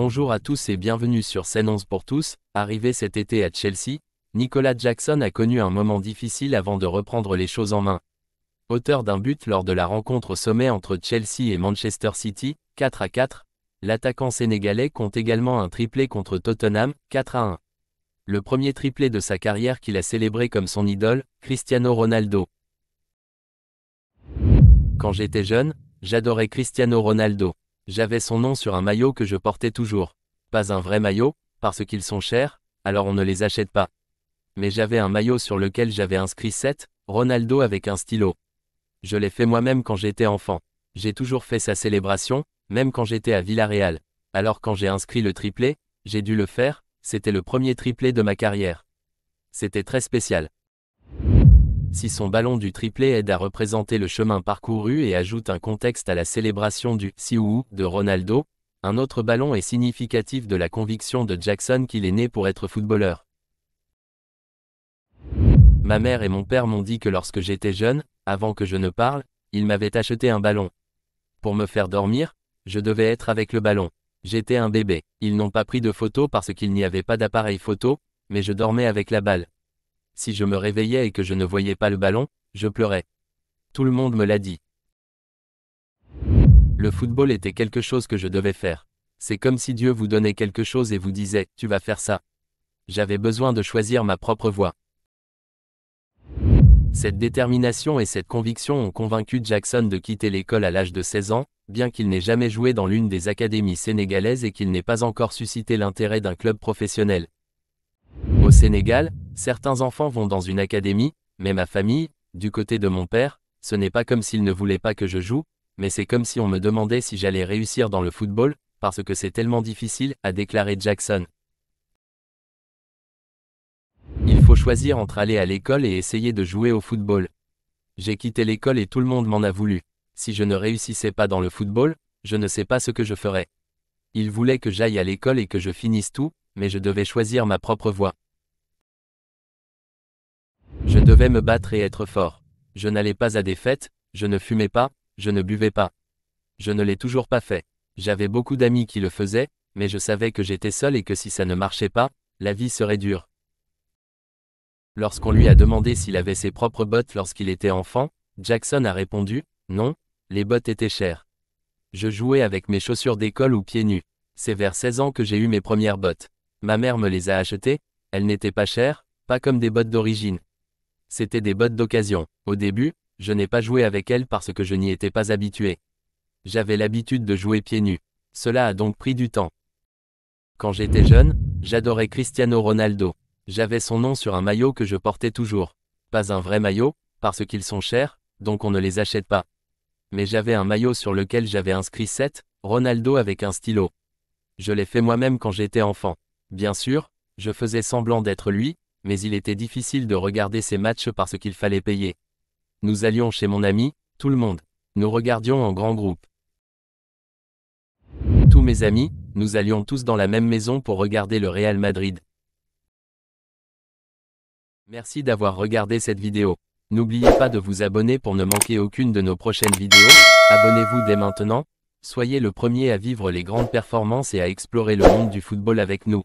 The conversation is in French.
Bonjour à tous et bienvenue sur Scène 11 pour tous. Arrivé cet été à Chelsea, Nicolas Jackson a connu un moment difficile avant de reprendre les choses en main. Auteur d'un but lors de la rencontre au sommet entre Chelsea et Manchester City, 4-4, l'attaquant sénégalais compte également un triplé contre Tottenham, 4-1. Le premier triplé de sa carrière qu'il a célébré comme son idole, Cristiano Ronaldo. Quand j'étais jeune, j'adorais Cristiano Ronaldo. J'avais son nom sur un maillot que je portais toujours. Pas un vrai maillot, parce qu'ils sont chers, alors on ne les achète pas. Mais j'avais un maillot sur lequel j'avais inscrit 7, Ronaldo avec un stylo. Je l'ai fait moi-même quand j'étais enfant. J'ai toujours fait sa célébration, même quand j'étais à Villarreal. Alors quand j'ai inscrit le triplé, j'ai dû le faire, c'était le premier triplé de ma carrière. C'était très spécial. Si son ballon du triplé aide à représenter le chemin parcouru et ajoute un contexte à la célébration du « Siou » de Ronaldo, un autre ballon est significatif de la conviction de Jackson qu'il est né pour être footballeur. Ma mère et mon père m'ont dit que lorsque j'étais jeune, avant que je ne parle, ils m'avaient acheté un ballon. Pour me faire dormir, je devais être avec le ballon. J'étais un bébé. Ils n'ont pas pris de photos parce qu'il n'y avait pas d'appareil photo, mais je dormais avec la balle. Si je me réveillais et que je ne voyais pas le ballon, je pleurais. Tout le monde me l'a dit. Le football était quelque chose que je devais faire. C'est comme si Dieu vous donnait quelque chose et vous disait « tu vas faire ça ». J'avais besoin de choisir ma propre voie. Cette détermination et cette conviction ont convaincu Jackson de quitter l'école à l'âge de 16 ans, bien qu'il n'ait jamais joué dans l'une des académies sénégalaises et qu'il n'ait pas encore suscité l'intérêt d'un club professionnel. Au Sénégal, certains enfants vont dans une académie, mais ma famille, du côté de mon père, ce n'est pas comme s'il ne voulait pas que je joue, mais c'est comme si on me demandait si j'allais réussir dans le football, parce que c'est tellement difficile, a déclaré Jackson. Il faut choisir entre aller à l'école et essayer de jouer au football. J'ai quitté l'école et tout le monde m'en a voulu. Si je ne réussissais pas dans le football, je ne sais pas ce que je ferais. Ils voulaient que j'aille à l'école et que je finisse tout, mais je devais choisir ma propre voie. Je devais me battre et être fort. Je n'allais pas à des fêtes, je ne fumais pas, je ne buvais pas. Je ne l'ai toujours pas fait. J'avais beaucoup d'amis qui le faisaient, mais je savais que j'étais seul et que si ça ne marchait pas, la vie serait dure. Lorsqu'on lui a demandé s'il avait ses propres bottes lorsqu'il était enfant, Jackson a répondu « Non, les bottes étaient chères. Je jouais avec mes chaussures d'école ou pieds nus. C'est vers 16 ans que j'ai eu mes premières bottes. Ma mère me les a achetées, elles n'étaient pas chères, pas comme des bottes d'origine. C'était des bottes d'occasion. Au début, je n'ai pas joué avec elles parce que je n'y étais pas habitué. J'avais l'habitude de jouer pieds nus. Cela a donc pris du temps. Quand j'étais jeune, j'adorais Cristiano Ronaldo. J'avais son nom sur un maillot que je portais toujours. Pas un vrai maillot, parce qu'ils sont chers, donc on ne les achète pas. Mais j'avais un maillot sur lequel j'avais inscrit 7, Ronaldo avec un stylo. Je l'ai fait moi-même quand j'étais enfant. Bien sûr, je faisais semblant d'être lui, mais il était difficile de regarder ces matchs parce qu'il fallait payer. Nous allions chez mon ami, tout le monde. Nous regardions en grand groupe. Tous mes amis, nous allions tous dans la même maison pour regarder le Real Madrid. Merci d'avoir regardé cette vidéo. N'oubliez pas de vous abonner pour ne manquer aucune de nos prochaines vidéos. Abonnez-vous dès maintenant. Soyez le premier à vivre les grandes performances et à explorer le monde du football avec nous.